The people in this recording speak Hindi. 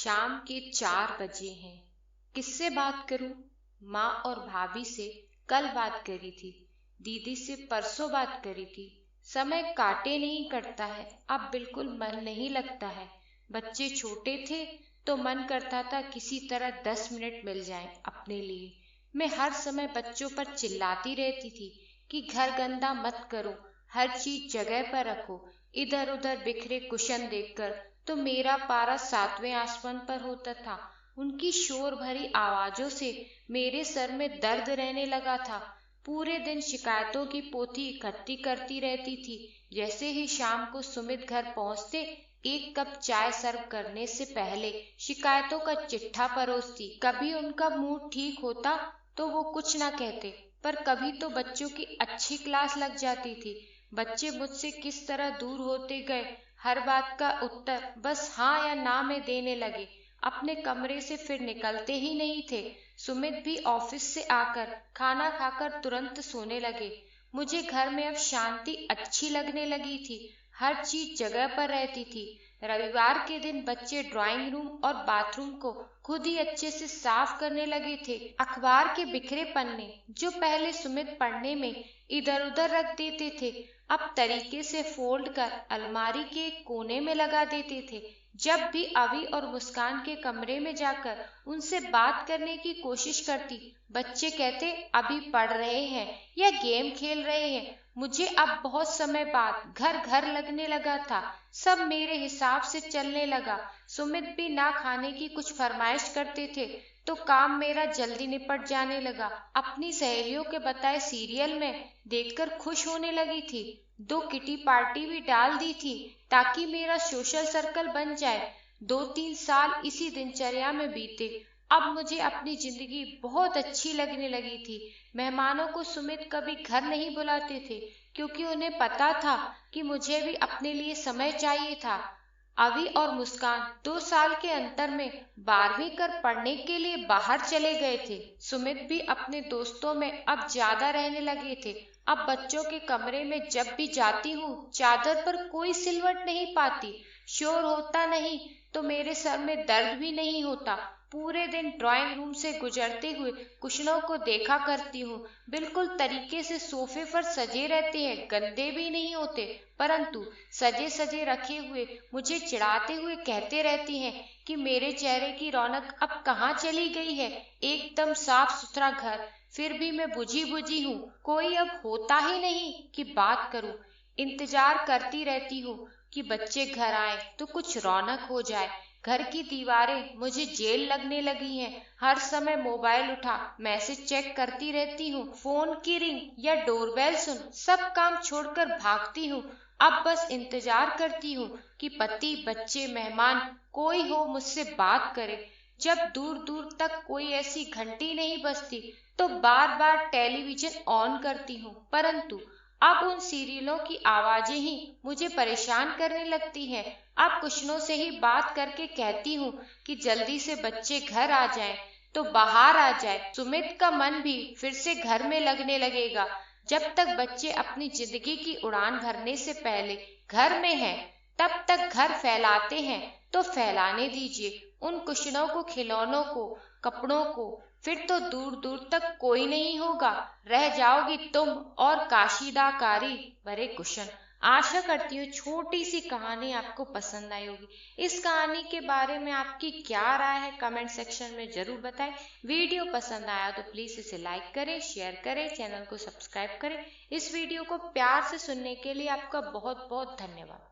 शाम के 4 बजे हैं। किससे बात करूं? माँ और भाभी से कल बात करी थी, दीदी से परसों बात करी थी। समय काटे नहीं कटता है, अब बिल्कुल मन नहीं लगता है। बच्चे छोटे थे तो मन करता था किसी तरह 10 मिनट मिल जाएं अपने लिए। मैं हर समय बच्चों पर चिल्लाती रहती थी कि घर गंदा मत करो, हर चीज जगह पर रखो। इधर उधर बिखरे कुशन देखकर तो मेरा पारा 7वें आसमान पर होता था। उनकी शोर भरी आवाजों से मेरे सर में दर्द रहने लगा था। पूरे दिन शिकायतों की पोथी इकट्ठी करती रहती थी। जैसे ही शाम को सुमित घर पहुंचते, एक कप चाय सर्व करने से पहले शिकायतों का चिट्ठा परोसती। कभी उनका मूड ठीक होता तो वो कुछ ना कहते, पर कभी तो बच्चों की अच्छी क्लास लग जाती थी। बच्चे मुझसे किस तरह दूर होते गए, हर बात का उत्तर बस हाँ या ना में देने लगे। अपने कमरे से फिर निकलते ही नहीं थे। सुमित भी ऑफिस से आकर खाना खाकर तुरंत सोने लगे। मुझे घर में अब शांति अच्छी लगने लगी थी। हर चीज जगह पर रहती थी। रविवार के दिन बच्चे ड्राइंग रूम और बाथरूम को खुद ही अच्छे से साफ करने लगे थे। अखबार के बिखरे पन्ने जो पहले सुमित पढ़ने में इधर उधर रख देते थे, अब तरीके से फोल्ड कर अलमारी के एक कोने में लगा देते थे। जब भी अभी और मुस्कान के कमरे में जाकर उनसे बात करने की कोशिश करती, बच्चे कहते अभी पढ़ रहे हैं या गेम खेल रहे हैं। मुझे अब बहुत समय बाद घर घर लगने लगा था। सब मेरे हिसाब से चलने लगा। सुमित भी ना खाने की कुछ फरमाइश करते थे तो काम मेरा जल्दी निपट जाने लगा। अपनी सहेलियों के बताए सीरियल में देखकर खुश होने लगी थी। 2 किटी पार्टी भी डाल दी थी ताकि मेरा सोशल सर्कल बन जाए। 2-3 साल इसी दिनचर्या में बीते। अब मुझे अपनी जिंदगी बहुत अच्छी लगने लगी थी। मेहमानों को सुमित कभी घर नहीं बुलाते थे, क्योंकि उन्हें पता था कि मुझे भी अपने लिए समय चाहिए था। अभी और मुस्कान 2 साल के अंतर में 12वीं कर पढ़ने के लिए बाहर चले गए थे। सुमित भी अपने दोस्तों में अब ज्यादा रहने लगे थे। अब बच्चों के कमरे में जब भी जाती हूँ, चादर पर कोई सिलवट नहीं पाती, शोर होता नहीं तो मेरे सर में दर्द भी नहीं होता। पूरे दिन ड्राइंग रूम से गुजरते हुए कुशनों को देखा करती हूँ, बिल्कुल तरीके से सोफे पर सजे रहते हैं, गंदे भी नहीं होते, परंतु सजे सजे रखे हुए मुझे चिढ़ाते हुए कहते रहती हैं कि मेरे चेहरे की रौनक अब कहाँ चली गई है। एकदम साफ सुथरा घर, फिर भी मैं बुझी बुझी हूँ। कोई अब होता ही नहीं कि बात करूँ। इंतजार करती रहती हूँ कि बच्चे घर आए तो कुछ रौनक हो जाए। घर की दीवारें मुझे जेल लगने लगी हैं। हर समय मोबाइल उठा मैसेज चेक करती रहती हूँ। फोन की रिंग या डोरबेल सुन सब काम छोड़कर भागती हूँ। अब बस इंतजार करती हूँ कि पति, बच्चे, मेहमान कोई हो मुझसे बात करे। जब दूर दूर तक कोई ऐसी घंटी नहीं बजती तो बार बार टेलीविजन ऑन करती हूँ, परंतु अब उन सीरियलों की आवाजें ही मुझे परेशान करने लगती हैं। अब कुशनों से ही बात करके कहती हूँ कि जल्दी से बच्चे घर आ जाएं तो बाहर आ जाए। सुमित का मन भी फिर से घर में लगने लगेगा। जब तक बच्चे अपनी जिंदगी की उड़ान भरने से पहले घर में हैं, तब तक घर फैलाते हैं तो फैलाने दीजिए। उन कुशनों को, खिलौनों को, कपड़ों को फिर तो दूर दूर तक कोई नहीं होगा। रह जाओगी तुम और काशीदाकारी भरे कुशन। आशा करती हूँ छोटी सी कहानी आपको पसंद आई होगी। इस कहानी के बारे में आपकी क्या राय है कमेंट सेक्शन में जरूर बताएं। वीडियो पसंद आया तो प्लीज इसे लाइक करें, शेयर करें, चैनल को सब्सक्राइब करें। इस वीडियो को प्यार से सुनने के लिए आपका बहुत बहुत धन्यवाद।